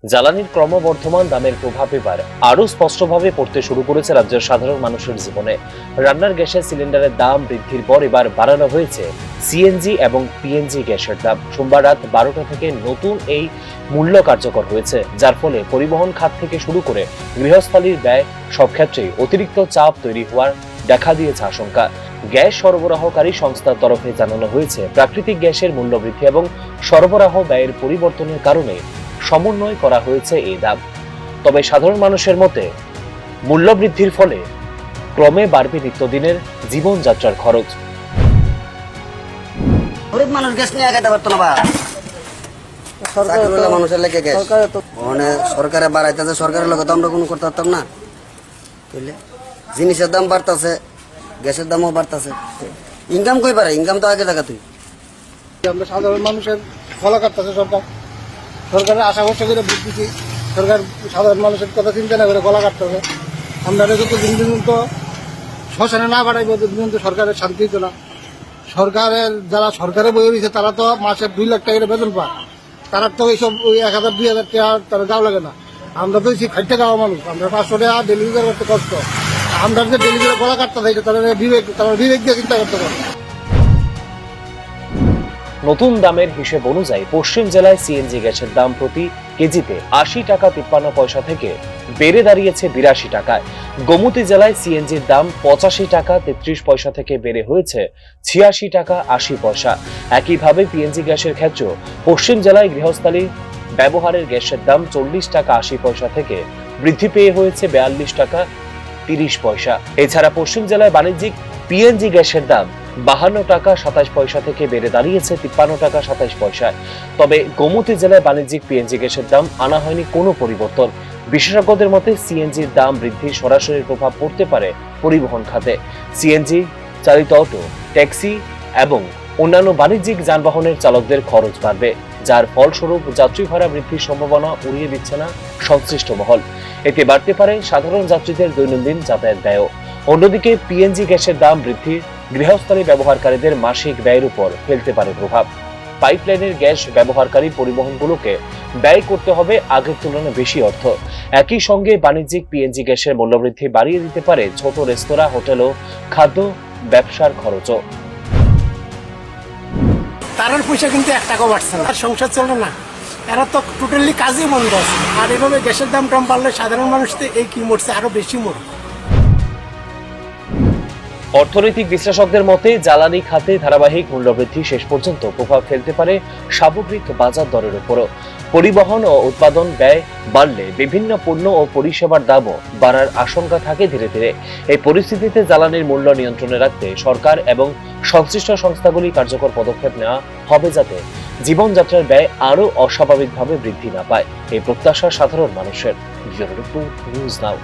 জ্বালানির ক্রমবর্ধমান দামের প্রভাব এবার আরও স্পষ্টভাবে পড়তে শুরু করেছে রাজ্যের সাধারণ মানুষের জীবনে। রান্নার গ্যাসের সিলিন্ডারের দাম বৃদ্ধির পর এবার বাড়ানো হয়েছে সিএনজি এবং পিএনজি গ্যাসের দাম। সোমবার রাত 12টা থেকে নতুন এই মূল্য কার্যকর হয়েছে, যার ফলে পরিবহন খাত থেকে শুরু করে গৃহস্থালির ব্যয় সব ক্ষেত্রেই অতিরিক্ত চাপ তৈরি হওয়ার দেখা দিয়েছে আশঙ্কা। গ্যাস সরবরাহকারী সংস্থার তরফে জানানো হয়েছে, প্রাকৃতিক গ্যাসের মূল্য বৃদ্ধি এবং সরবরাহ ব্যয়ের পরিবর্তনের কারণে সমন্বয় করা হয়েছে এই দাম। তবে সাধারণ মানুষের মতে মূল্য বৃদ্ধির ফলে ক্রমে বাড়বে নিত্যদিনের জীবনযাত্রার খরচ। গরিব মানুষ গ্যাস নিয়ে আগাতে পারতো না বা মানুষের লেগে গ্যাস মানে সরকারে বাড়াইতেছে, সরকারের লোক তো আমরা কোনো করতে পারতাম না। বুঝলে জিনিসের দাম বাড়তেছে, গ্যাসের দামও বাড়তেছে, ইনকাম কই পারে? ইনকাম তো আগে টাকা তুই আমরা সাধারণ মানুষের ফলা কাটতেছে সরকার। সরকারের আশা ভরসা করে ভোট দিচ্ছি, সরকার সাধারণ মানুষের কথা চিন্তা না করে গলা কাটতেছে। আমরা যত দিন পর্যন্ত শ্মশানে না বাড়াইব ততদিন তো সরকারের শান্তি হতো না। সরকারের যারা সরকারে বই রয়েছে তারা তো মাসে 2 লাখ টাকা বেতন পায়, তারা তো এইসব 1000 2000 টাকা তারা যাও লাগে না। আমরা তো খাইতে খাওয়া মানুষ, আমরা 500 টাকা ডেলিভারি করতে কষ্ট। আমরা যে ডেলিভারি গলা কাটতে থাকি তারা বিবেক দিয়ে চিন্তা করতে পারে। নতুন দামের হিসেব অনুযায়ী পশ্চিম জেলায় সিএনজি গ্যাসের দাম প্রতি কেজিতে 80 টাকা 53 পয়সা থেকে বেড়ে দাঁড়িয়েছে 82 টাকায়। গোমতী জেলায় সিএনজির দাম 85 টাকা 33 পয়সা থেকে বেড়ে হয়েছে 86 টাকা 80 পয়সা। একইভাবে পিএনজি গ্যাসের ক্ষেত্রেও পশ্চিম জেলায় গৃহস্থালী ব্যবহারের গ্যাসের দাম 40 টাকা 80 পয়সা থেকে বৃদ্ধি পেয়ে হয়েছে 42 টাকা 30 পয়সা। এছাড়া পশ্চিম জেলায় বাণিজ্যিক পিএনজি গ্যাসের দাম 52 টাকা 27 পয়সা থেকে বেড়ে দাঁড়িয়েছে 53 টাকা 27 পয়সায়। তবে গোমতী জেলায় বাণিজ্যিক পিএনজি গ্যাসের দাম আনা হয়নি কোনো পরিবর্তন। বিশেষজ্ঞদের মতে সিএনজির দাম বৃদ্ধির সরাসরি প্রভাব পড়তে পারে পরিবহন খাতে। সিএনজি চালিত অটো, ট্যাক্সি এবং অন্যান্য বাণিজ্যিক যানবাহনের চালকদের খরচ বাড়বে, যার ফলস্বরূপ যাত্রী ভাড়া বৃদ্ধির সম্ভাবনা উড়িয়ে দিচ্ছে না সংশ্লিষ্ট মহল। এতে বাড়তে পারে সাধারণ যাত্রীদের দৈনন্দিন যাতায়াত ব্যয়। অন্যদিকে পিএনজি গ্যাসের দাম বৃদ্ধি গৃহস্থালী ব্যবহারকারীদের মাসিক ব্যয়ের উপর ফেলতে পারে প্রভাব। পাইপলাইনের গ্যাস ব্যবহারকারী পরিবহনগুলোকে ব্যয় করতে হবে আগের তুলনায় বেশি অর্থ। একই সঙ্গে বাণিজ্যিক পিএনজি গ্যাসের মূল্যবৃদ্ধি বাড়িয়ে দিতে পারে ছোট রেস্তোরাঁ, হোটেল ও খাদ্য ব্যবসার খরচও। তারার পয়সা কিন্তু 1 টাকাও বাড়ছে না, আর সংসার চলে না। এরা তো টোটালি কাজই বন্ধ আছে। আর এভাবে গ্যাসের দাম টাম বাড়লে সাধারণ মানুষ তো এই কি মরছে, আরো বেশি মরবে। অর্থনৈতিক বিশ্লেষকদের মতে জ্বালানি খাতে ধারাবাহিক মূল্যবৃদ্ধি শেষ পর্যন্ত প্রভাব ফেলতে পারে সামগ্রিক বাজার দরের উপরও। পরিবহন ও উৎপাদন ব্যয় বাড়লে বিভিন্ন পণ্য ও পরিষেবার দামও বাড়ার আশঙ্কা থাকে ধীরে ধীরে। এই পরিস্থিতিতে জ্বালানির মূল্য নিয়ন্ত্রণে রাখতে সরকার এবং সংশ্লিষ্ট সংস্থাগুলি কার্যকর পদক্ষেপ নেওয়া হবে, যাতে জীবনযাত্রার ব্যয় আরও অস্বাভাবিকভাবে বৃদ্ধি না পায়। এই প্রত্যাশা সাধারণ মানুষের। News now.